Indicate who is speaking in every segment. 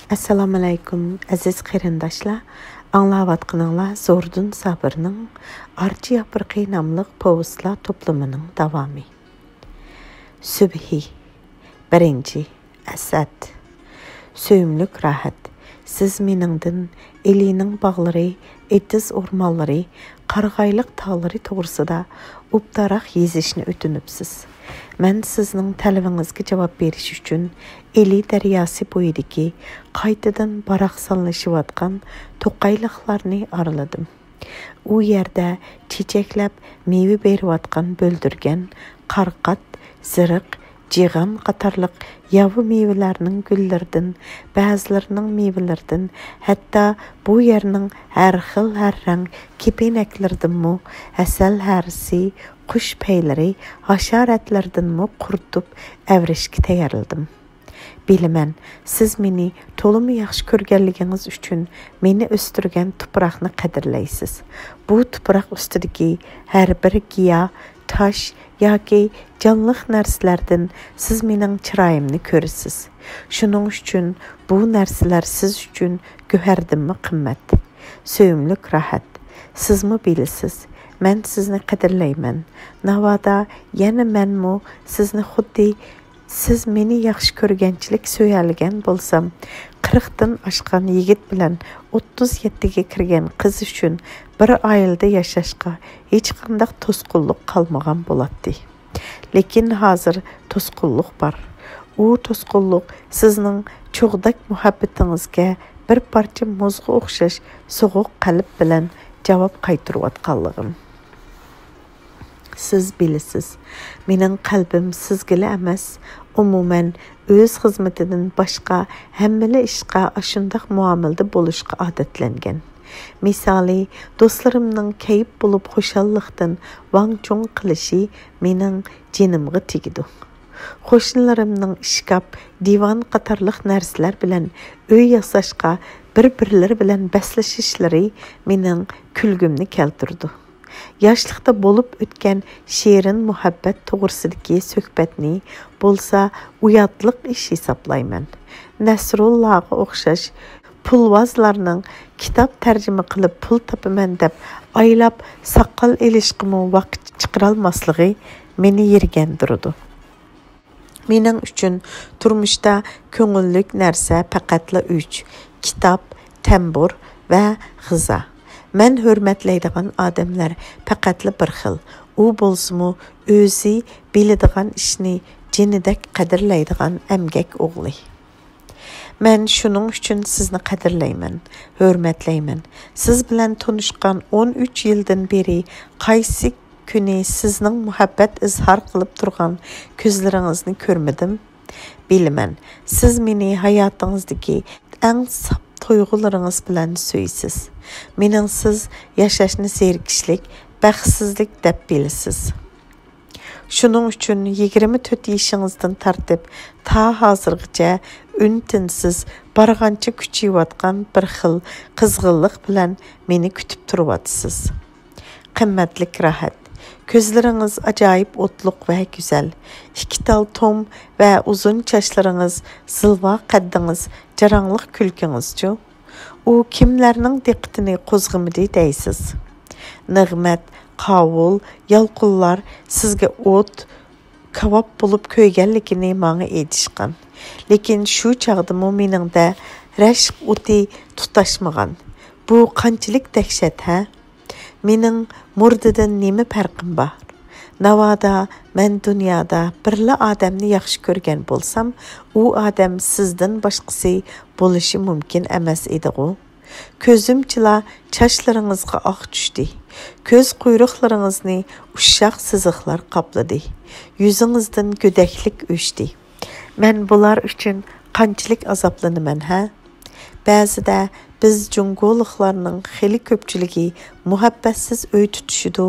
Speaker 1: Assalamu alaykum aziz qarindoshlar. Anglayotganinglar Zo'rdun Sabirning Archa yapriqi nomli povestlar to'plamining davomi. Subhi 1. Asad. Söymlük rahat. Siz meningdin elining bağları, etiz ormanları, qarğaylıq tağları to'g'risida ubdaraq yezishni o'tinibsiz. Men sizning talabingizga javob berish uchun Eli daryosi bo'yidagi qaytadan baraqsanlashayotgan to'qayliqlarni araladim. U yerda chechaklar meva berayotgan bo'ldirgan qarqat, ziriq, jigan qatorliq yavu mevalarning gullaridan, ba'zilarining mevalaridan, hatto bu yerning har xil har rang kepenaklaridanmi asal harisi, qush paylari, hasharotlardanmi quritib avrishga tayyorladim. Bilaman, siz meni to'liq yaxshi ko'rganligingiz uchun meni o'stirgan tuproqni qadrlaysiz. Bu tuproq ustidagi har bir giyoh, tosh yoki jonliq narsalardan siz mening chiroyimni ko'rasiz. Shuning uchun bu narsalar siz uchun go'hardimmi qimmat. Söymlük rahat. Sizmi bilasiz? Men sizni qadrlayman. Navoda yana menmi sizni xuddi siz meni yaxshi ko'rganchilik so'yalgan bo'lsam, 40 dan oshgan yigit bilan 37 ga kirgan qiz uchun bir oilada yashashga hech qanday to'sqinlik qolmagan bo'ladi. Lekin hozir to'sqinlik bor. U to'sqinlik sizning cho'g'dak muhabbatingizga bir parcha muzga o'xshash so'g'uq qalb bilan javob qaytarayotganligim. Siz bilasiz, mening qalbim sizga emas, umuman o'z xizmatidan boshqa hammala ishqa shunday muomalada bo'lishga odatlangan. Misali, do'stlarimning kayib bo'lib xushalliqdan vang-chung qilishi mening jinimga tegdi. Qo'shnilarimning ishkap, divan qatorliq narsalar bilan uy yasashga bir-birlari bilan baslashishlari mening kulgimni keltirdi. Yoshlikda bo'lib o'tgan shirin muhabbat to'g'risidagi suhbatni bo'lsa uyatliq ish hisoblayman. Nasrullohga o'xshash pulvozlarning kitob tarjima qilib pul topaman deb oylab soqol elishqimi vaqt chiqarolmasligi meni yergandirdi. Mening uchun turmushda ko'ngillik narsa faqatla 3: kitob, tambur va g'izo. Men hurmatlaydigan odamlar faqatla bir xil. U bo'lsa-mu o'zi biladigan ishni jinidek qadrlaydigan amgak o'g'li. Men shuning uchun sizni qadrlayman, hurmatlayman. Siz bilan tanishgan 13 yildan beri qaysi kuni sizning muhabbat izhor qilib turgan ko'zlaringizni ko'rmadim? Bilaman, siz meni hayotingizdagi eng to'yg'ularingiz bilan so'ysiz. Mening siz yashashni zerikishlik, baxtsizlik deb bilasiz. Shuning uchun 24 yoshingizdan tortib ta hozirgacha untinsiz barg'ancha kuchayotgan bir xil qizg'inlik bilan meni kutib turyapsiz. Qimmatlik rahat. Ko'zlaringiz ajoyib o'tliq va go'zal. 2 tal tom va uzun sochlaringiz, zilva qaddingiz, jarangliq kulkingiz-chu. U kimlarning diqqatini qo'zg'amadi deysiz. Nig'mat, qovul, yalqullar sizga o't, kavob bo'lib ko'yganligini menga aytishgan. Lekin shu chaqda meningda rashq o'ti tutashmagan. Bu qanchalik dahshat, ha? Mening murdadan nima farqim bor? Navoda men dunyoda birla odamni yaxshi ko'rgan bo'lsam, u odam sizdan boshqasi bo'lishi mumkin emas edi-ku. Ko'zimchila chochlaringizga oq tushdi. Ko'z quyruqlaringizni ushshaq siziqlar qopladi. Yuzingizdan go'daklik o'chdi. Men bular uchun qanchalik azoblanaman, ha? Ba'zida biz jungoliklarning xili ko'pchiligi muhabbatsiz uy tutishidi.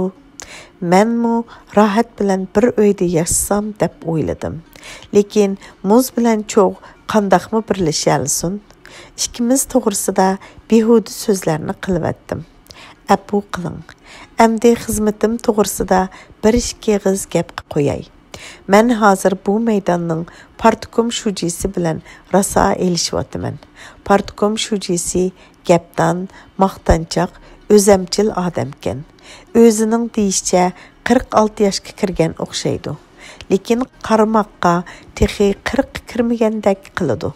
Speaker 1: Menmu rahat bilan bir uyda yashasam deb o'yladim. Lekin muz bilan cho'g' qandaqmi birlashalsin? Ikkimiz to'g'risida behuda so'zlarni qilyaptim. Apu qiling. Amdi xizmatim to'g'risida bir ikki g'iz gap qo'yay. Mən hazır bu meydanның partkom şujisi bilan rasa elişiyotiman. Partkom şujisi gapdan, maqtanchaq, özəmchil adamkan. Özünün deyişçə 46 yaşga kirgan o'xshaydi. Lekin qarmaqqa texi 40 kirmagandek qiladi.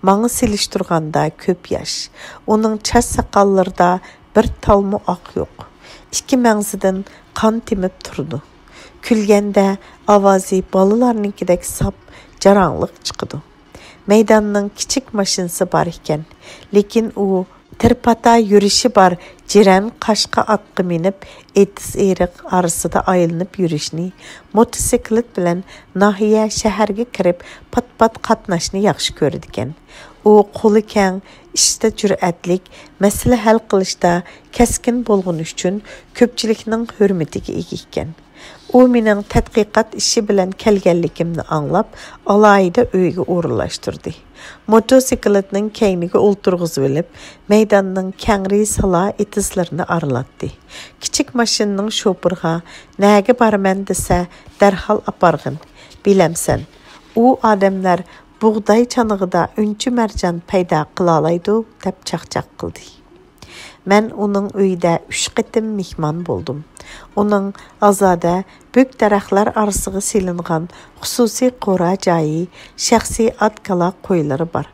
Speaker 1: Mаңы selishtirganda ko'p yaş. Onun çaş saqallarida bir talmı oq yo'q. İki məngzidən qan temib turdu. Külgəndə avazi balalarninkidek sap, caranlıq çıxıdı. Meydanның kiçik maşinisi bar ekan, lekin u tirpata yürüşü bar jiran qashqa atqa minib, etis eriq arasida aylanib yurishni, motosiklet bilan nahiya shaharga kirib, pat-pat qatnashni yaxshi ko'rdi ekan. U qo'li keng, ishda jur'atlik, masala hal qilishda keskin bo'lgani uchun ko'pchilikning hurmatiga ega ekan. U mening tadqiqot ishi bilan kelganligimni anglab, alayida uyga o'rinlashtirdi. Motosikletning keyniga o'ltirg'izib olib, maydonning kengri sala etislarini aralatdi. Kichik mashinning shofirga "Naga borman" desa, darhol aparg'in. Bilamsan, u odamlar bug'doy chanig'ida unchi marjon paydo qila oladi deb chaqchaq qildi. Men uning uyida 3 qitim mehmon bo'ldim. Uning azoda büyük daraxtlar arasıga silingan xususiy qora joyi, shaxsiy at-kala qo'ylari bor.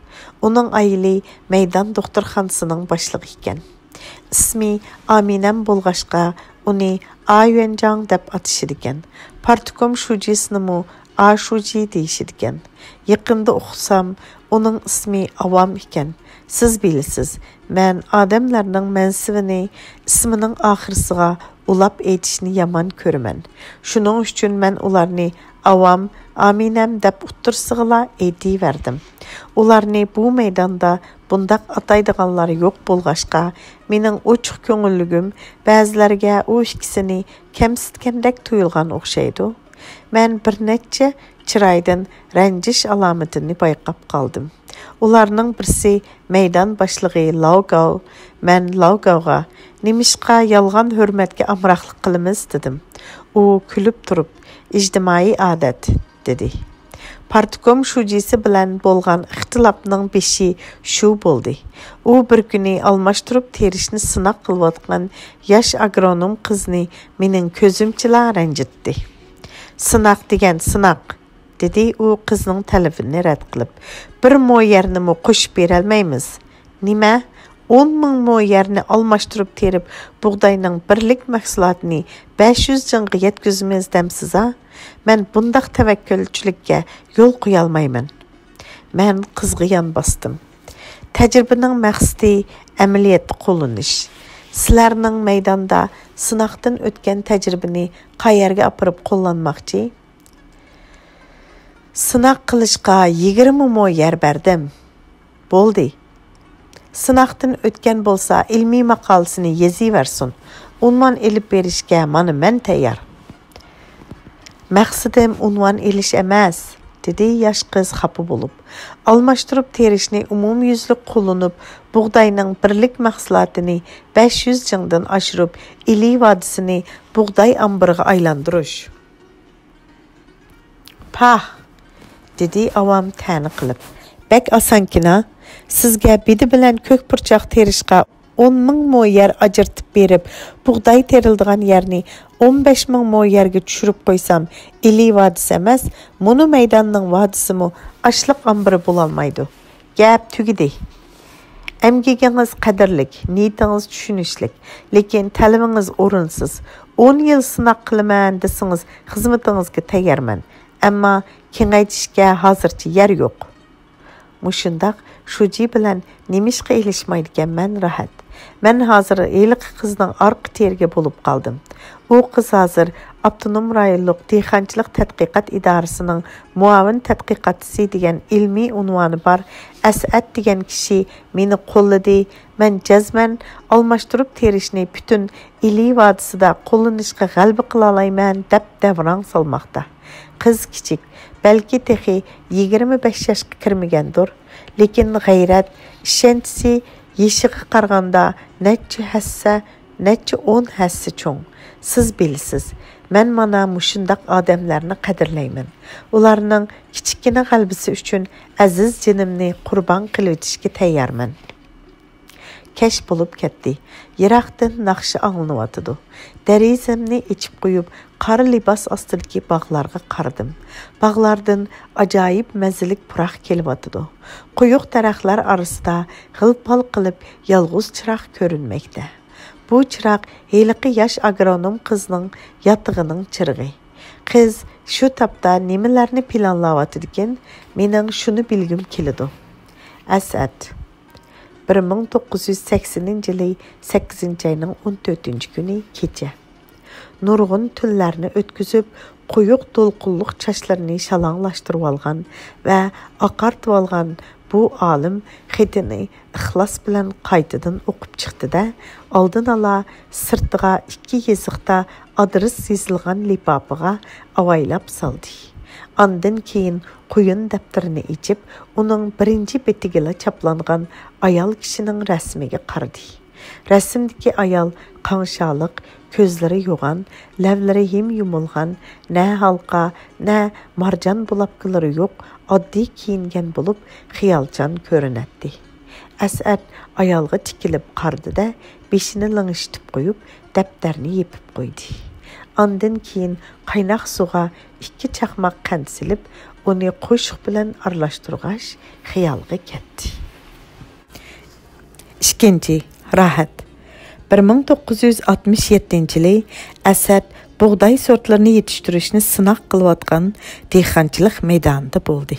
Speaker 1: Uning ayili maydon doktorxonasining boshlig'i ekan. İsmi Aminam bo'lg'ashqa, uni Ayuanjang deb atishir ekan. Partkom shujisini Ashuji deyishir ekan. Yaqinda o'qisam, uning ismi Avam ekan. Siz bilasiz, men odamlarning mansibini ismining oxirisiga ulab aytishni yomon ko'raman. Shuning uchun men ularni Avam, Aminam deb o'tirsig'ila aytib Ularni bu maydonda bundaq ataydiganlar yo'q bo'lg'ashqa, mening ochiq ko'ngilligim ba'zilarga u ikkisini kamsitgandek tuyulgan o'xshaydi. Men bir necha chiroydan ranjish alomatini payqab qoldim. Ularning birisi maydon boshlig'i Laogao. Men Laogaoga "Nimishqa yolg'on hurmatga amroqlik qilamiz" dedim. U kulib turib, "Ijtimoiy odat" dedi. Partkom shujisi bilan bo'lgan ixtilofning beshi shu bo'ldi. U bir kuni almashtirib terishni sinoq qilayotgan yosh agronom qizni mening ko'zimchila ranjitdi. "Sinoq degan sinoq" dedi u qizning talabini rad qilib. "Bir mo yerni qo'shib bera olmaymiz." "Nima? 10 ming mo yerni almashtirib terib, bug'doyning birlik mahsulotini 500 jingga yetkazamiz demsiz ha? Men bundaq tavakkulchilikka yo'l qo'ya olmayman." Men qizga yon bosdim. Tajribaning maqsadi amaliyotda qo'llanish. Sizlarning maydonda sinoqdan o'tgan tajribani qayerga olib qo'llanmoqchi? Sinoq qilishga 20 mo yer berdim. Bo'ldi. Sinoqdan o'tgan bo'lsa, ilmiy maqolasini yeziversin. Unvon elib berishga mana men tayyor. Maqsadim unvon elish emas, dedi yosh qiz xafa bo'lib. Almashtirib terishni umumyuzlik qo'llanib, bug'doyning birlik mahsulotini 500 jingdan oshirib, Ili vodisini bug'doy ambiriga aylantirish. Pah, dedi avam ta'ni qilib. Bek osankina, sizga bidi bilan ko'k burchoq terishga 10 ming mo yer ajirtib berib, bug'doy terildigan yerni 15 ming mo yerga tushirib qo'ysam, Ili vodisi emas, Munu maydonning vodisimi ashliq ambiri bo'lolmaydi. Gap tugidi. Emgigingiz qadrlik, niyatingiz tushunishlik, lekin talabingiz o'rinsiz. 10 yil sinoq qilaman desangiz, xizmatingizga tayyorman. Ammo kengaytishga hozircha yer yo'q. Mushundaq shuji bilan nimishqa elishmaydigan men rahat. Men hozir eliq qizning orqa terga bo'lib qoldim. U qiz hozir Abtonom rayonluq dehqonchilik tadqiqot idorasining muavin tadqiqotchisi degan ilmiy unvoni bor. As'ad degan kishi meni qo'lladi. Men jazman almashtirib terishni butun Ili vodisida qo'llanishga g'alaba qila olmayman deb davron solmoqda. Qiz kichik, balki texi 25 yoshga kirmagandir, lekin g'ayrat, ishonchisi yeshiga qaraganda necha hassa, necha 10 hassa cho'ng. Siz bilasiz, Mən mana muşundaq adamlarını qadirləyman. Ularning kichikina qalbisi uchun aziz jinimni qurban qilib etishga tayyorman. Keş bulup ketdi. Yiraqdan naqşı anlanyaptı. Derizamni içib qoyub qara libas ostidagi bog'larga qaradim. Bog'lardan ajoyib mazilik puraq kelyaptı. Quyuq daraxtlar arasida g'ilpal qilib yolg'iz chiroq ko'rinmoqda. Bu chiroq heliqi yosh agronom qizning yottig'ining chirig'i. Qiz shu tapda nimalarni planlayotgan, mening shuni bilgim keladi. Asad 1980-yılı 8 ayının 14 günü kecha. Nurg'un tunlarni o'tkazib, quyuq to'lqinliq chashlarni shalang'lashtirib olgan va oqartib olgan bu olim xitini ixlos bilan qaytadan o'qib chiqdi-da, oldin ola sirtiga 2 yeziqda adres yozilgan lipapiga avaylab soldi. Ondan keyin quyun daftarini içib, onun birinci betigila çaplangan ayal kişinin rasmiga qaradi. Rasmdagi ayal qanşalıq, ko'zlari yo'g'an, lavlari him yumulgan, na halqa, na marjan bulapqilari yo'q, oddiy kiyingan bo'lib, xiyolchan ko'rinadi. Asad ayalga tikilib qaradi-da, beshini lang'ishitib qo'yib, daftarni yepib qo'ydi. Ondan keyin qaynaq suga 2 chaqmoq qand silib, uni qo'shiq bilan aralashtirg'ach, xiyolga ketdi. 2. Rahat 1967-yili Asad buğday sortlarini yetishtirishni sinoq qilayotgan dehqonchilik maydonida bo'ldi.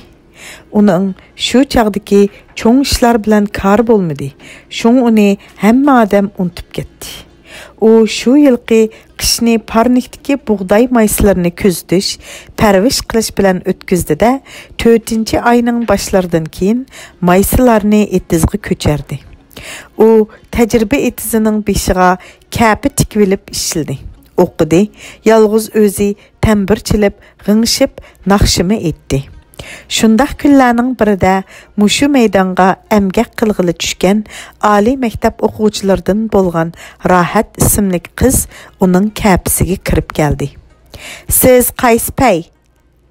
Speaker 1: Uning shu chaqdagi cho'ng ishlar bilan kar bo'lmadi. Shung uni hamma odam unutib ketdi. U shu yilqi qishni parnikdagi buğday mayslarini kuzatish, parvish qilish bilan o'tkazdi-da, 4-oyning boshlaridan keyin maysalarni etizga ko'chardi. U tajriba etizining beshiga kapi tikvilib ishildi. O'qidi, yolg'iz o'zi tambir chilib, g'ingshib, naqshimi etdi. Shundaq kunlarning birida mushu maydonga amgak qilg'ili tushgan oliy maktab o'quvchilaridan bo'lgan Rahat ismli qiz uning kapisiga kirib keldi. "Siz qaysi pay?"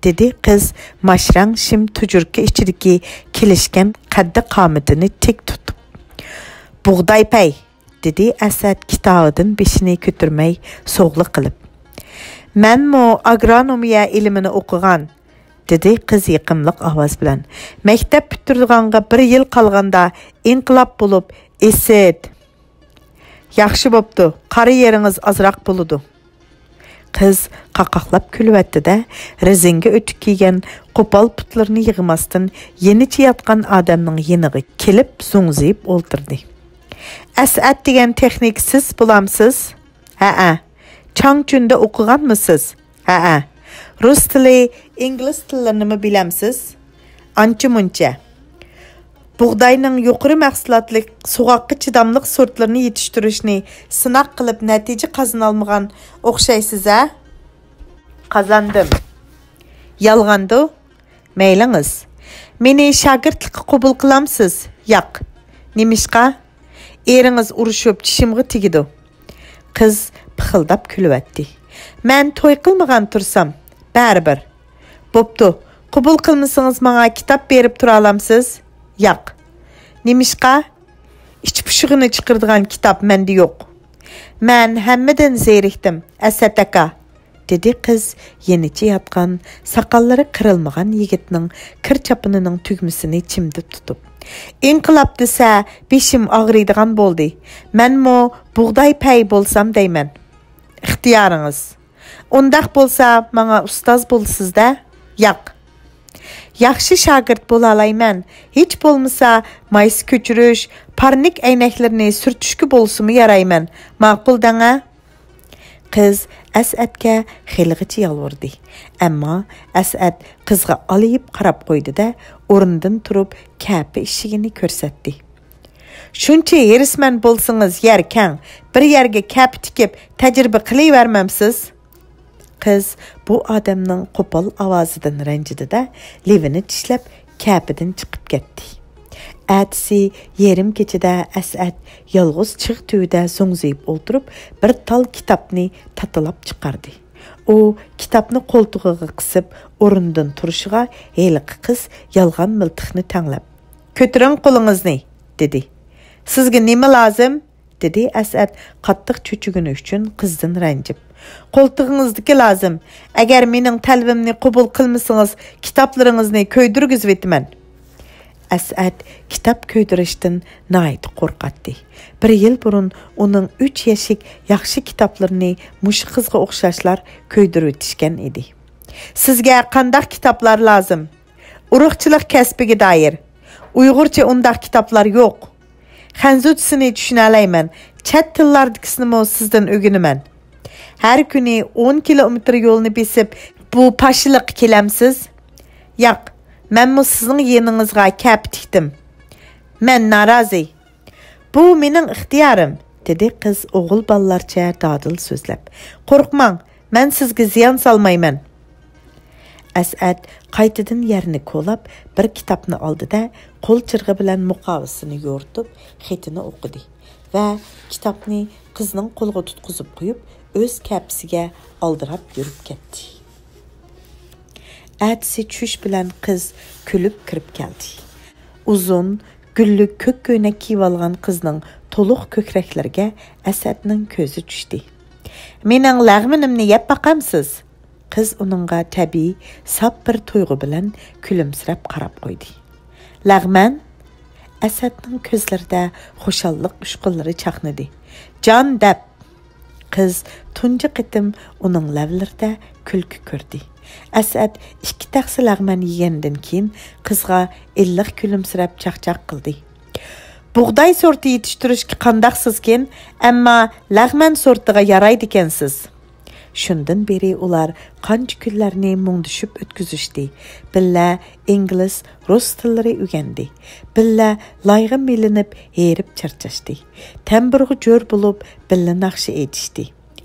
Speaker 1: dedi qiz mashrang shim tujurka ichidagi kelishgan qaddi qomatini tik tutib. "Buğday pay", dedi Asad kitobidan beshini ko'tarmay so'g'li qilib. "Menmi agronomiya ilmini o'qigan", dedi qiz yiqimliq ovoz bilan. "Maktab bitirganga 1 yil qolganda inqilob bo'lib, esid. Yaxshi bo'pti, qari yeringiz azroq bo'ladi." Qiz qaqaqlab kulvatdi-da, rezinga o'tib kiygan qo'pol putlarni yig'masdan yenicha yotgan odamning yeniga kelib so'ngzib o'ltirdi. "Asad degan texnik siz bo'lamsiz?" "Ha-a." "Changchunda o'qiganmisiz?" "Ha-a." "Rus tili, ingliz tillarini bilamsiz?" "Ancha-muncha." "Buğdayning yuqori mahsulotli, so'g'oqqa chidamliq sortlarini yetishtirishni sinoq qilib natija qozona olmagan o'xshaysiz-a?" "Qozondim." "Yolg'ondu?" "Maylingiz. Meni shogirdlikka qabul qilamsiz?" "Yo'q." "Nimishqa?" "Eringiz urushib tishimga tegidi." Qiz pixildab kulvatdi. "Men to'y qilmagan tursam, baribir." "Bo'pti, qabul qilmasangiz menga kitob berib tura olamsiz?" "Yo'q." "Nimishqa?" "Ich pushig'ini chiqiradigan kitob menda yo'q." "Men hammadan zerikdim, Asad aka", dedi qiz yenicha yotgan, soqollari qirilmagan yigitning kir chapinining tugmasini chimdib tutib. "Inqilob desa, beshim og'riydigan bo'ldi. Menmi buğday pay bo'lsam deyman." "Ixtiyoringiz. Undaq bo'lsa, menga ustoz bo'lsiz-da?" "Yo'q." "Yaxshi shogird bo'la olayman. Hech bo'lmasa, mays ko'chirish, parnik aynaklarini surtishga bo'lsimi yarayman. Ma'qul danga?" Qiz Asadga xilg'icha yolvordi. Ammo Asad qizga olib qarab qo'ydi-da, o'rnidan turib, kapi ishigini ko'rsatdi. "Shuncha herisman bo'lsangiz yer kang, bir yerga kapi tikib tajriba qilavermamsiz?" Qiz bu odamning qo'pol ovozidan ranjidi-da, levini tishlab kapidan chiqib ketdi. Atsi yerim kechida Asad yolg'iz chiq tuvida so'ngzib o'ltirib, bir tal kitobni tatilab chiqardi. O kitapni qo'ltig'iga qisib, o'rnidan turishiga heliqi qiz yolg'on miltiqni tanglab. "Ko'tiring qo'lingizni", dedi. "Sizga nima lozim?" dedi Asad qattiq cho'chigini uchun qizdan ranjib. "Qo'ltig'ingizniki lozim. Agar mening talabimni qabul qilmasangiz, kitoblaringizni ko'ydirgizib etaman." Asad kitap ko'ydirishdan nayt qo'rqatdi. 1 yil burun uning 3 yoshlik yaxshi kitoblarini mush qizga o'xshashlar ko'ydirib etishgan edi. "Sizga qanday kitoblar lozim? Urug'chilik kasbiga doir. Uyg'urcha undaq kitoblar yo'q. Xanzutchasini tushuna olmayman. Chet tillardikisini mo sizdan o'g'inaman. Har kuni 10 kilometr yo'lni besib, bu pashilik kelamsiz? Yo'q. Men sizning yeningizga kap tikdim. Men norozi. Bu mening ixtiyorim", dedi qiz o'g'il bolalarcha dadil so'zlab. "Qo'rqmang, men sizga ziyon solmayman." Asad qaytadan yerni qo'lab bir kitobni oldida qo'l chirg'i bilan muqovasini yo'rtib, xatini o'qidi va kitobni qizning qo'liga tutqizib qo'yib, o'z kapsiga oldirab yurib ketdi. Әтісі чүш білән қыз күліп кіріп келді. Uzun, güllük көк көйнек киіп алған қызның толық көкірәклерге Әсәднің көзі түшті. "Менің ләғмінімні еп бақамсыз?" Қыз оныңға тәби, сап бір тойғы білән күлімсірәп қарап қойды. "Ләғмән?" Әсәднің көзлерді xoşallıq ұшқылары чақныды. "Can дәп." Қыз tuncu qıtım onun ləvlərdə külkü gördü. Əsəd 2 təqsi lağmən yiyəndən keyin qızğa illiq gülümsirəb çaq-çaq qıldı. "Buğday sortu yetiştirishki qandaqsizken, amma lağmən sortiga yaraydı ekansiz." Shundan beri ular qancha kunlarni mungdishib o'tkazishdi. Billa ingliz, rus tillari o'rgandi. Billa loyga melinib, herib charchashdi. Tamburg'i jo'r bo'lib, billa naqshi etishdi.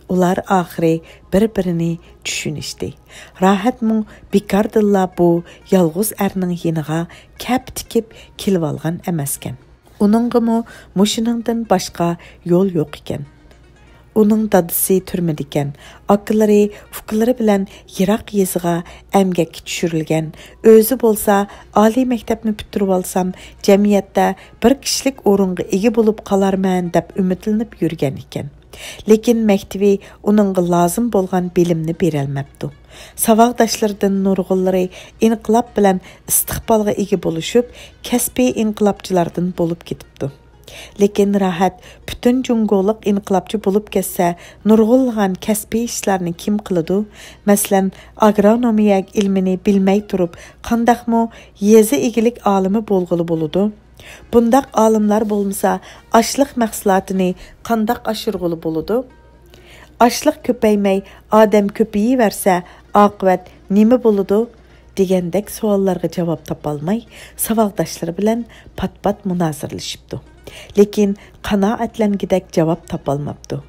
Speaker 1: Ular oxiri bir-birini tushunishdi. Rohatmu bekardilla bu yolg'iz erning yeniga kap tikib kelib olgan emaskan. Uningmi mushiningdan boshqa yo'l yo'q ekan. Onun dadısı türmediken, akılları, fuqları bilen yirak yeziga emgekki düşürülgen, özü bolsa, ali mektepni bitirip alsam, cemiyette bir kişilik orunga egi bulup qalarman dep ümitlenip yürgen iken. Lekin mektebi onunga lazım bolgan bilimni berelmepti. Savaqdaşlardan nurgulları inqilab bilen istiqbalga egi buluşup, kesbi inqilabçılardan bolup gitipti. Lekin rahat bütün cungoluk inqilabçı bulup kesse nurgulgan kesbi işlerini kim qılıdı? Məsələn, agronomiya ilmini bilmey turup, qandaqmı yezi egilik alimi bolğulu buludu? Bundaq alimlar bolmasa, açlıq məhsulatını qandaq aşırğulu buludu? Açlıq köpeymey, adam köpeyi verse, aqibət nimi buludu? Degəndək suallarga cavab tapalmay, savaqdaşları bilen pat-pat münazirləşibdi. Lekin qanoatlangidek javob topolmabdi.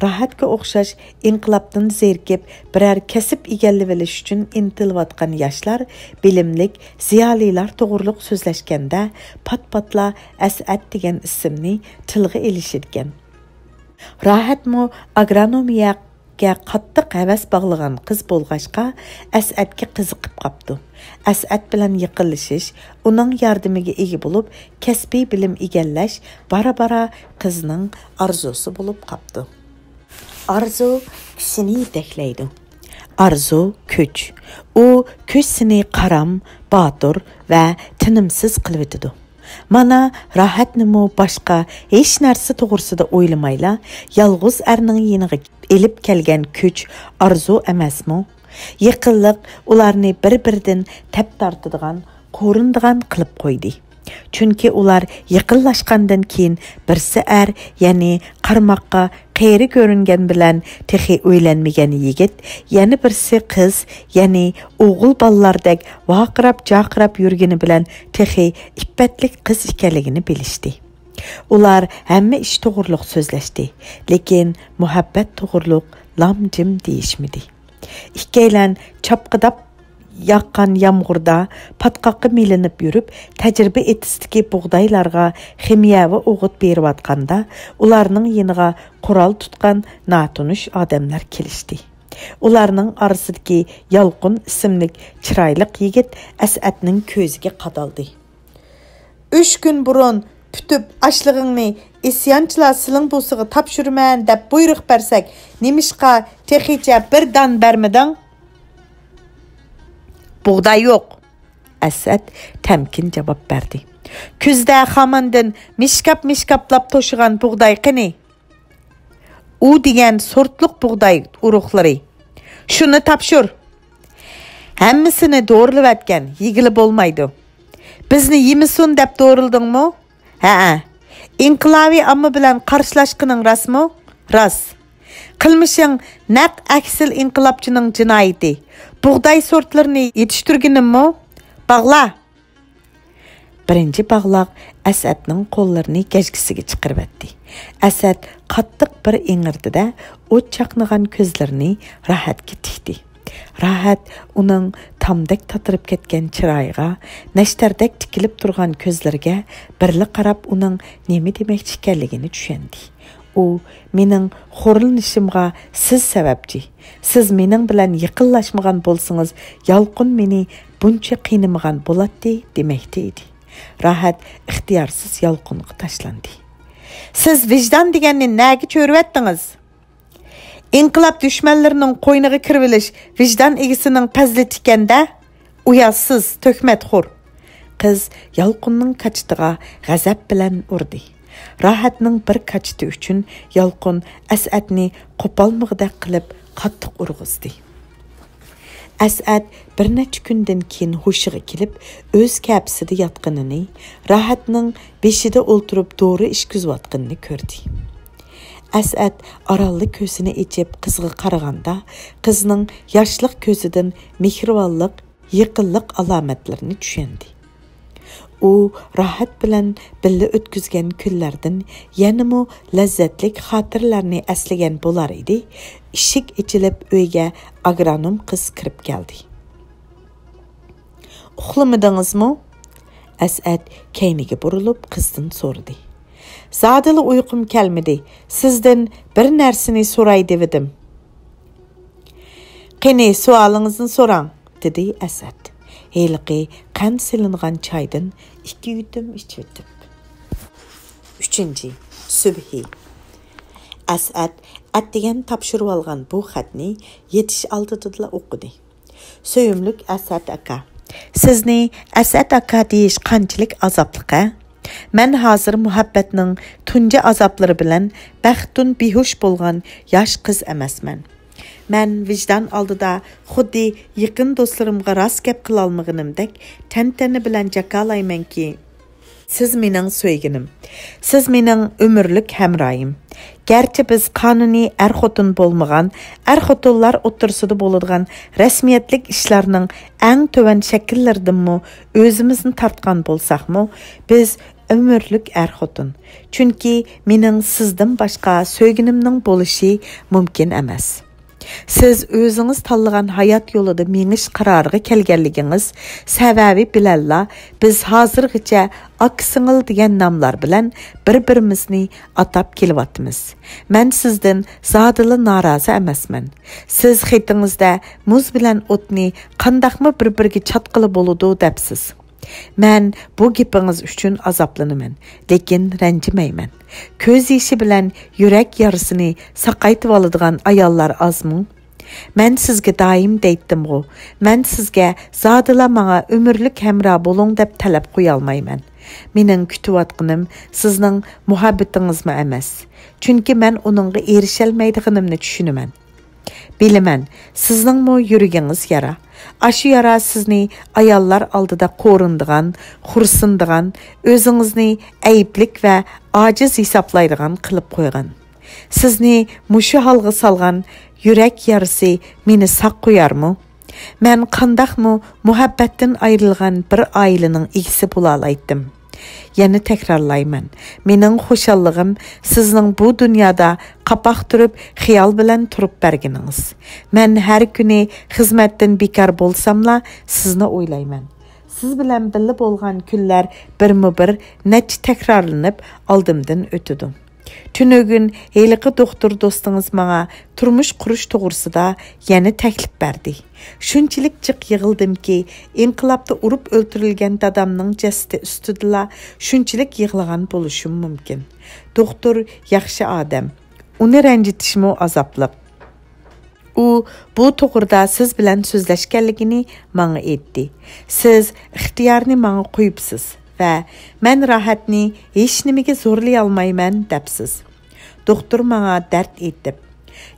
Speaker 1: Rahatga o'xshash inqilobdan zerkib biror kasb egallab olish uchun intilayotgan yoshlar bilimlik ziyolilar to'g'riliq so'zlashganda pat-patla Asad degan ismni tilga ilishirgan. Rahatmu agronomiyaga qattiq havas bog'lagan qiz bo'lg'achqa Asadga qiziqib qopdi. Asad bilan yaqinlashish, uning yordamiga ega bo'lib, kasbiy bilim egallash bara-bara qizning orzusi bo'lib qopdi. Arzu kishini yetaklaydi. Arzu kuch. U kuchsini qaram, botir va tinimsiz qilib o'tadi. Mana rahatnimi boshqa hech narsa to'g'risida o'ylamayla, yolg'iz erning yeniga elib kelgan kuch arzu emasmi? Yaqinlik ularni bir-biridan tap tortadigan, qo'rindigan qilib qo'ydi. Chunki ular yaqinlashgandan keyin birsi ya'ni qarmoqqa qeyri ko'ringan bilan texi o'ylanmagan yigit, yana birsi qiz, ya'ni o'g'il bolalardek vaqirab-jaqirab yurgani bilan texi ippatlik qiz ekanligini bilishdi. Ular hamma ish to'g'riliq so'zlashdi, lekin muhabbat to'g'riliq lam-jim deyishmidi. İkkeylen çapqıdap yaqqan yağmurda patqaqqa melinib yurib, təcrübə etistiki buğdaylarga ximiyavi o'g'it berib atqanda, ularning yeniga qural tutgan natunush odamlar kelishdi. Ularning arasidagi Yalqın ismlik chiroyli yigit As'adning ko'ziga qadaldi. 3 gün burun pütüp açlığını isyanchilar siling bo'lsiga topshirman deb buyruq bersak, nemishqa texicha bir dan bermeding? Buğday yo'q. Asad temkin cevap verdi. Kuzda xamandin mishkap-mishkaplab to'shigan buğday qani? U degan sortliq buğday urug'lari. Shuni topshir. Hammasini doğrulab atgan, yigili bo'lmaydi. Bizni yemisun deb doğruldingmi? Ha. İnqilobiy amma bilan qarshilashqining rasmi? Ras. Qilmishing naq aksil inqilobchining jinoyati. Buğday sortlarini yetishtirganimmi? Bağla. Birinci bağlaq Asadning qo'llarini gajgisiga chiqarib etdi. Asad qattiq bir ingirdi-da, o't chaqnagan ko'zlarini Rahatga tikdi. Rahat uning tamdek tatirib ketgan chiroyiga, nashtardek tikilib turgan ko'zlariga birli qarab uning nima demoqchi ekanligini tushundi. U mening xo'rilnishimga siz sababchi. Siz mening bilan yaqinlashmagan bo'lsangiz, Yalqın meni buncha qiynamagan bo'ladi demoqda edi. Rahat ixtiyorsiz Yalqınga tashlandi. Siz vijdon deganni nega cho'rvatdingiz? İnqilab düşmanlarının qo'yniga kirilish vijdon egisining fazlati ekanda, uyatsiz, to'kmatxo'r. Qiz Yalqınning kachitiga g'azab bilan urdi. Rahatning bir kachiti uchun Yalqın Asadni qo'polmig'dek qilib qattiq urg'izdi. Asad bir necha kundan keyin hushiga kelib, o'z kapsida yotganini, Rahatning beshida o'ltirib to'g'ri ish kuzayotganini ko'rdi. Asad arallı ko'zini ichib qizga qaraganda, qizning yoshlik ko'zidan mehribonlik, yaqinlik alomatlarini tushundi. U Rahat bilan birga o'tkazgan kunlardan yanamo lazzatlik xotirlarni eslagan bo'lar edi. Eshik ichilib uyga agronom qiz kirib keldi. Uxlamadingizmi? Asad keyniga burilib qizdan so'radi. Zadili uyqum kelmedi. Sizdan bir narsani so'ray dedim. Qani savolingizni so'rang, dedi Asad. Heliqi qand silingan çaydan 2 yutum içirtib. 3. Subhi. Asad atdigan topshirib olgan bu xatni yetish oldida o'qidi. Söyümlük Asad aka. Sizni Asad aka deyish qanchalik azobli-a? Men hozir muhabbatning tunji azoblari bilan baxtun behush bo'lgan yosh qiz emasman. Men vijdon oldida xuddi yaqin do'stlarimga rost gap qila olmaganimdek tantana bilan jakalaymanki, siz mening so'yginim. Siz mening umrlik hamroyim. Gerçi biz qonuniy er-xotin bo'lmagan, er-xotinlar o'tirsida bo'ladigan rasmiyatlik ishlarning eng to'van shakllaridanmi o'zimizni tortgan bo'lsaqmi, biz umrlik er-xotin. Chunki mening sizdan boshqa so'yginimning bo'lishi mumkin emas. Siz o'zingiz tanlagan hayot yo'lida menish qaroriga kelganligingiz sababi bilanla biz hozirgacha aksingil degan nomlar bilan bir-birimizni atab kelyapmiz. Men sizdan zodila norozi emasman. Siz xetingizda muz bilan o'tni qandaqmi bir-biriga chatqili bo'ladi debsiz. Men bu gapingiz uchun azoblanaman, lekin ranjimayman. Ko'z yoshi bilan yurak yarasini saqaytib oladigan ayollar azmi? Men sizga doim deytdim-ku, men sizga zodila menga umrlik hamroh bo'ling deb talab qo'ya olmayman. Mening kutayotganim sizning muhabbatingizmi emas. Chunki men uningga erisholmaydiganimni tushunaman. Bilaman, sizningmi yuragingiz yara. Aşı yara sizni ayollar oldida qo'rindigan, xursindigan, o'zingizni ayblik va ojiz hisoblaydigan qilib qo'ygan. Sizni mushu holga solgan yurak yarasi meni saq qo'yarmi? Men qandaqmi muhabbatdan ayrilgan bir oilaning egisi bo'la oldim. Yana takrorlayman. Mening xushalligim sizning bu dunyoda qapoq turib, xiyol bilan turib berganingiz. Men har kuni xizmatdan bekor bo'lsamla, sizni o'ylayman. Siz bilan birga bo'lgan kunlar birma-bir necha takrorlanib oldimdan o'tdi. Tünögün heyliqi doktor dostunuz mağa turmuş quruş toğursida yani təklif berdi. Şunçilik cıq yığıldım ki, inqilabda urup öldürülgen dadamның cəsdi üstüdüla şunçilik yığılğan boluşum mümkün. Doktor yaxşı adam. Onu rəncitişimi azaplıq. U bu toğurda siz bilen sözləşkənligini mağa etdi. Siz ixtiyarını mağa qoyubsiz və mən rahatni heç nimige zorlay almayman dəpsiz. Doktor mağa dərd etdib.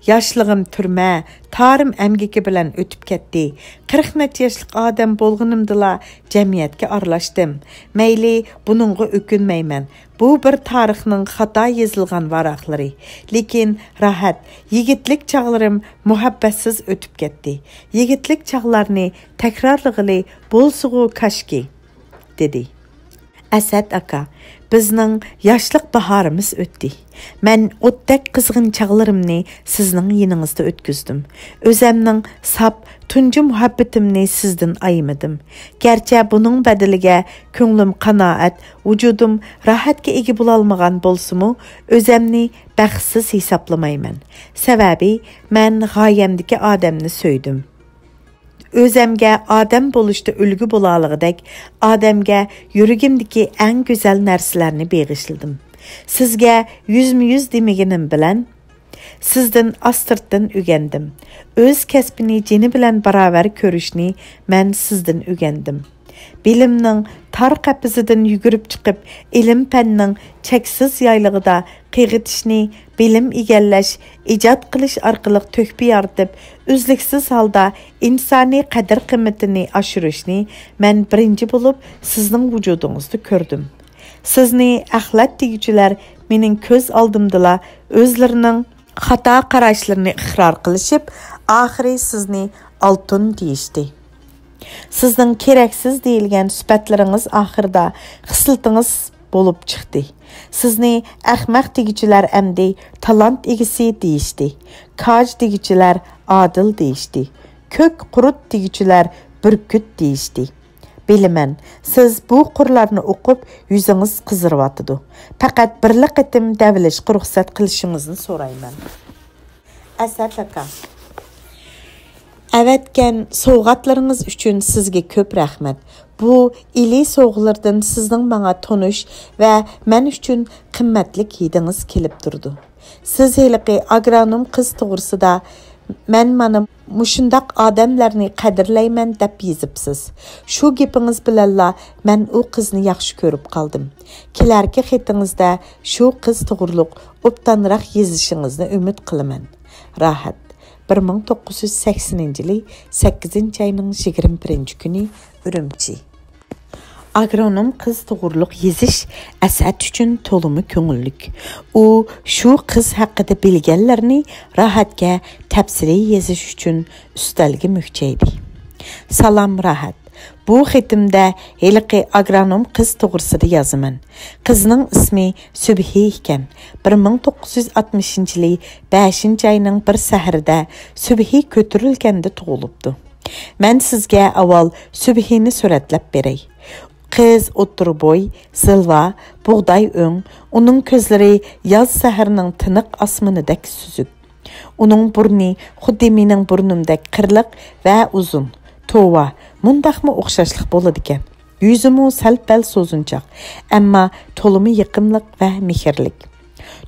Speaker 1: Yaşlığım türmə, tarım əmgeki bilen ötüp ketdi. 40 neçə yaşlıq adam bolğunumdila cəmiyyətə arlaşdım. Meyli bununğa ökünməyman. Bu bir tarixning xata yazılğan varaqları. Lekin rahat, yigitlik çağlarım muhabbatsiz ötüp ketdi. Yigitlik çağlarını təkrarlıqılı bolsuğu kaşki, dedi. Əsəd aka, bizning yaşlıq baharımız ötdi. Mən otdak qızğın çağlarımni sizning yiningizda ötküzdüm. Özəmning sap, tuncu muhabbetimni sizdən ayımadım. Gerçi bunun bədiliga könglim qanaat, vücudum rahatga ega bolalmagan bolsumu, özəmni bəxtsiz hesaplamayman. Səbəbi mən g'oyamdagi adamni söydüm. Özəmgə adam boluşda ölgü bolalığıdak, adamga yürügimdiki en güzel nərsələrini beğişildim. Sizgə yüz demeginim bilen, sizdən astırtdan ügendim. Öz kəsbini ceni bilen baravar körüşni mən sizdən ügendim. Bilimning tar qapizidan yugurib chiqib, ilim panning cheksiz yaylığıda qiyg'itishni, bilim egallash, ijod qilish orqali to'kpi yaratib, uzluksiz holda insoniy qadr-qimmatini oshirishni men birinchi bo'lib sizning vujudingizda ko'rdim. Sizni axlat teguvchilar mening ko'z oldimdala o'zlarining xato qarashlarini iqror qilishib, oxiri sizni oltin deyishdi. Sizning keraksiz deyilgan sifatlaringiz oxirida xislatingiz bo'lib chiqdi. Sizni ahmaq degichilar amdi talant egisi deyishdi. Kaj degichilar adil deyishdi. Ko'k qurut degichilar burkut deyishdi. Bilaman, siz bu qurlarni o'qib yuzingiz qiziryotidi. Faqat birli qitim davlashga ruxsat qilishingizni so'rayman. Asad aka, əvətgən soğuqatlarınız üçün sizge köp rəhmət. Bu ili soğuqlardan sizдің bana tonuş və mən üçün qimmatlik hidiniz kelib durdu. Siz heliqi agronom qız toğursida mən mana muşundaq adamlarni qadirlayman deb yezibsiz. Şu gepiniz bilanla mən o qizni yaxşı görüb qaldım. Kelərki xetinizdə şu qiz toğurluq obtanraq yezişingizni ümid qilaman. Rahat. 1980 yılı 8 ayının 21 günü Ürümçi. Agronom qız toğurluq yeziş Əsəd üçün tolumu köngüllük. O, şu qız haqqında bilgənlərini rahatga təfsili yeziş üçün üstəlgi mühçəydi. Salam rahat. Bu xetimdə heliqi agronom qız toğursida yazımın. Qızның ismi Sübhi ikən. 1960 yılı 5 ayının bir səhərdə Sübhi kötürülgəndə tuğulubdu. Mən sizgə aval Sübhini surətləb berey. Qız otur boy, zılva, buğday öng, onun közləri yaz səhərinin tınıq asmanıdak süzük. Onun burni xuddi mening burnumdak qırlıq və uzun. Tova, mundaqmı oxşaşlıq boladı ikən. Yüzümü səlbəl sozunçaq, amma tolumu yıqımlıq və mehirlik.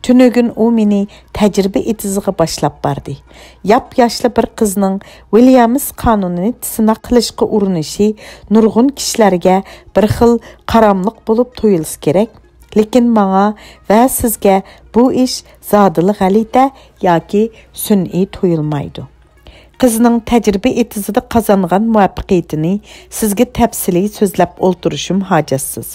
Speaker 1: Tünögün o meni təcrübə etizığı başlap bardı. Yap yaşlı bir qızның Williams qanununu sınaq qilishqa urinişi nurgun kişilərə bir xil qaramlıq bo'lib toyılsı gerek. Lekin mağa və sizgə bu iş zadılı g'alita yoki sun'iy toyılmaydı. Qızның təcrübə etizida qazanğan muvaffaqiyətini sizga təfsili sözləb olturuşum hacatsız.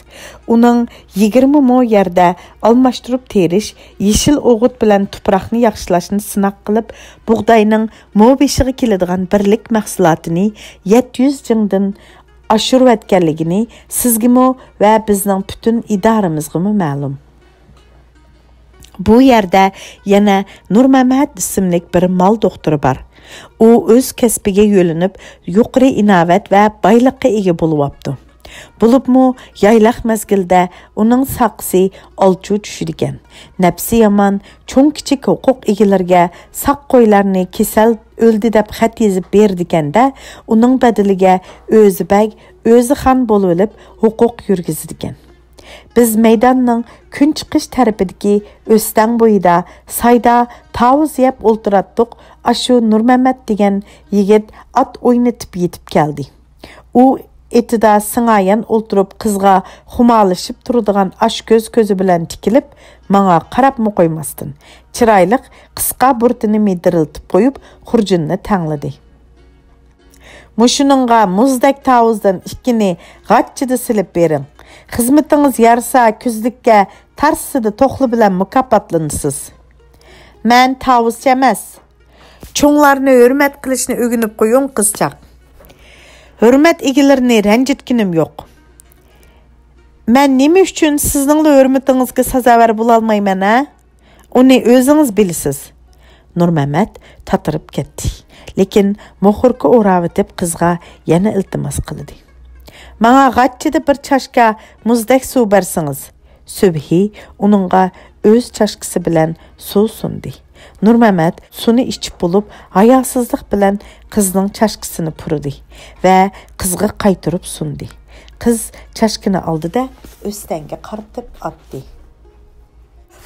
Speaker 1: Onun 20 mo yerdə almaşdırıb teriş, yeşil oğut bilan tuproqni yaxşılashni sınaq qilib, buğdayning mo beşiği keladigan birlik mahsulotini 700 jingdan oshirib etganligini sizgimi və bizning bütün idaramizga ma'lum. Bu yerdə yana Nurmamat ismli bir mal doktoru var. O öz kəsbiga yo'linib, yuqori inovat və baylıqqa ega bo'libdi. Bulubmu yaylaq məzgildə onun saqsı alçu düşüdikən. Nəpsi yaman çoğ kiçik hüquq egilərgə saq qoylarını kesəl öldü dəb xət yezib berdikəndə onun bədiliga özü bəg, özü xan bolulub hüquq yürgizidikən. Biz meydanның gün çıxış tərəfidəki östən boyida sayda tavuz yep olturattıq. Aşu Nurməhəmməd degen yigit at oynatıb yetib gəldi. O etida sыңayan olturup kızga xumalışıp turduğan aş gözü bilen tikilip mağa qarap mı koymastın. Çıraylık kısqa burtini midiriltip koyup xurcunni tanladı. Muşununga muzdek tavuzdan ikkini gaççıdı silip berin. Xizmetiniz yarsa küzlükke tarsıdı toxlu bilen mukapatlanısız. Men tavuzca emas. Çoğlarını hürmet kılışını ögünüp koyun kızcaq. Hürmet egilerini rencitkinim yok. Men neme üçün sizinle hürmetinizge sazavar bulalmayman ha? Onu özünüz bilisiz. Nurməhəmməd tatırıp ketdi. Lekin moxurku oravitip kızga yana iltimas qildi. Mağa gaççıda bir çaşka muzdek su bersiniz. Sübhi onunğa öz çaşkısı bilen su sundi. Nurməhəmməd sunu içip bulup hayasızlık bilen kızның çaşkısını purudi ve kızga qaytırıp sundi. Kız çaşkını aldı da östenge qartıp attı.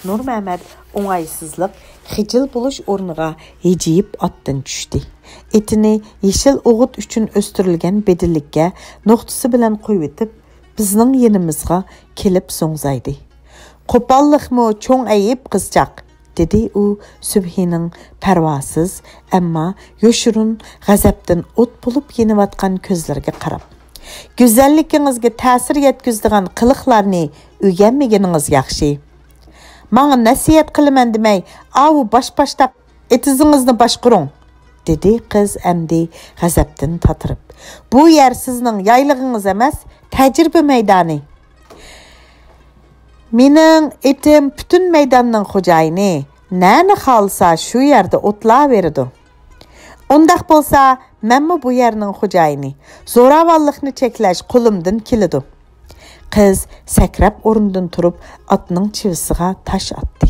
Speaker 1: Nurməhəmməd oңaysızlık xicil buluş ornuğa heciyip attın düştü. Etini yeşil oğut üçün östürülgen bedillikке noxtusu bilen koyvetip bizning yenimizga kelip soňzaydı. Qopallıqmı çoğ ayıp kızcaq, dedi o Sübhi'nin pervasız ama yoşurun gazaptan ot bulup yenivatkan közlerge qarab. Güzellikingizge ta'sir yetkizdigan qiliqlarni öğrenmegeniňiz yaxshi. Maňa nasihat qilaman demay, awu baş-baştaq etiziňizni başqurun, dedi kız emdi gazaptan tatırıp. Bu yer sizning yayligiňiz emas, tecrübe meydany. Mening etim bütün meydanning xo'jayini, näni xalsa şu yerde otla berdi. Ondaq bolsa, menmi bu yerning xo'jayini, zoravallıqni cheklash qo'limdan kelidi. Kız sakrap o'rnidan turib, atning chivisiga tash atdi.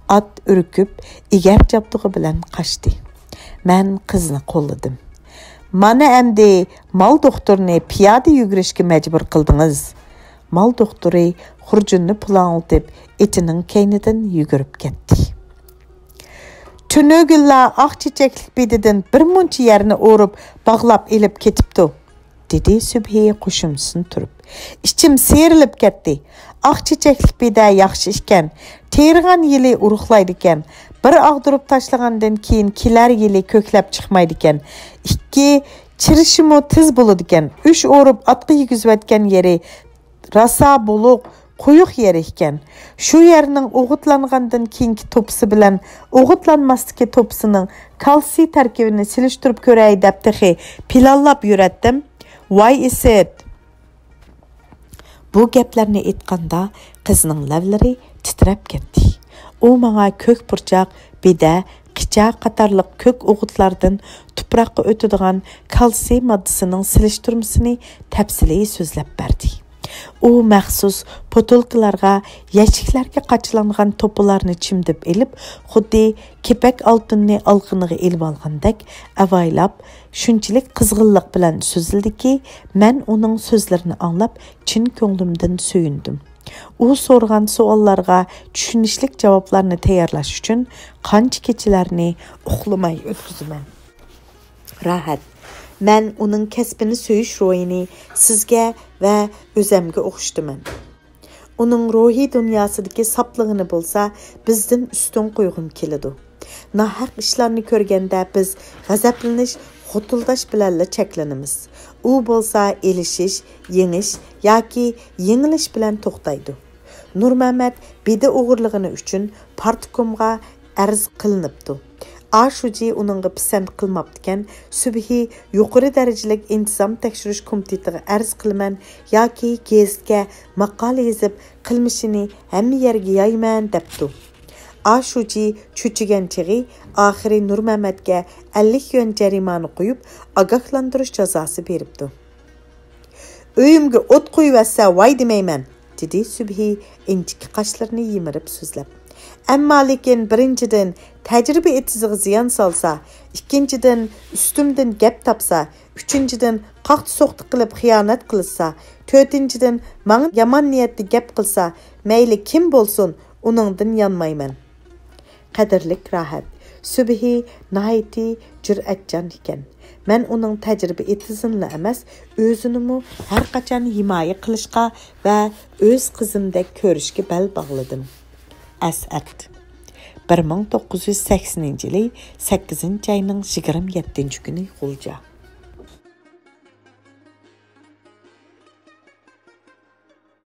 Speaker 1: At ürküp, egar jabdug'i bilan qaçdi. Men qizni qo'lladim. Mana endi mal doktorni piyoda yugurishga majbur qildingiz. Mal doktori xurjunni pulanıltib, etining keynidan yugurib ketdi. Tünögülla aq çiçeklik bedidan bir muncha yerini o'rib, bog'lab elib ketibdi, dedi Sübhi qo'shimsin turib. İçim serilib ketdi. Aq çiçeklik beda yaxshi ekan. Tergan yili uruqlaydi ekan. Bir ag'dirib tashlagandan keyin kelar yili ko'klab chiqmaydi ekan. Ikki chirishimi tiz bo'ladi ekan. 3 o'rib atqa yigizvatgan yeri rasa buluq quyuq yer ekan. Shu yerning o'g'itlangandan keyingi topsi bilan o'g'itlanmasdiki topsining kalsiy tarkibini silishtirib ko'ray deb texi pilallab yuratdim. Why is it? Bu gaplarni aytganda qizning lavlari titrab ketdi. O mağa kök burchaq, beda, qicha qatarliq kök o'g'itlardan tuproqqa o'tadigan kalsiy moddasining silishtirmasini tafsiliy so'zlab berdi. O məxsus potolkalarga, yashiklarga qachilangan to'pilarni chimdib elib, xuddi kepak oltinni alqiniga elib olgandek avaylab, shunchalik qizg'inlik bilan so'zildiki, men uning so'zlarini anglab, chin ko'nglimdan suyundim. U so'rgan savollarga tushunishlik javoblarni tayyorlash uchun qancha kechalarni uxlamay o'tkazaman. Rahat. Men uning kasbini söyish ro'yini sizga va o'zimga o'xshataman. Uning ruhiy dunyosidagi saplig'ini bo'lsa, bizdan ustun qo'yg'im keladi. Nahaq ishlarni ko'rganda biz g'azablanish, xotildash bilanla cheklanamiz. U bo'lsa elishish, yengish yoki yengilish bilan to'xtaydi. Nurməhəmməd bedi o'g'irligini uchun partkomga arz qilinibdi. Aşuci onunla pisand qilmabdikan, Sübhi yuqori darajalik intizom tekshirish komitetiga arz qilman yoki gazetga maqola yozib qilmishini hamma yerga yayman debdi. Aşuci cho'chigan chig'i oxiri Nurməhəmmədga 50 yuan jarimani qo'yib, ogohlantirish jazosi beribdi. Öyümge ot koyuversa vay demeymen, dedi Sübhi inçiki qaşlarını yimirip sözlep. Әмма lekin birinchidan tajriba etizig'i ziyon solsa, ikkinchidan ustimdan gap topsa, uchinchidan qaqti so'qti qilib xiyonat qilsa, to'rtinchidan manga yomon niyatli gap qilsa, mayli kim bo'lsin, uningdan yonmayman. Qadrlik Rahat, Sübhi nahayati jur'atchan ekan. Men uning tajriba etizinla emas, o'zinimi har qachon himoya qilishga va o'z qizimdek ko'rishga bel bog'ladim. As'ad 1980 yılı 8. ayının 27. günü G'ulja.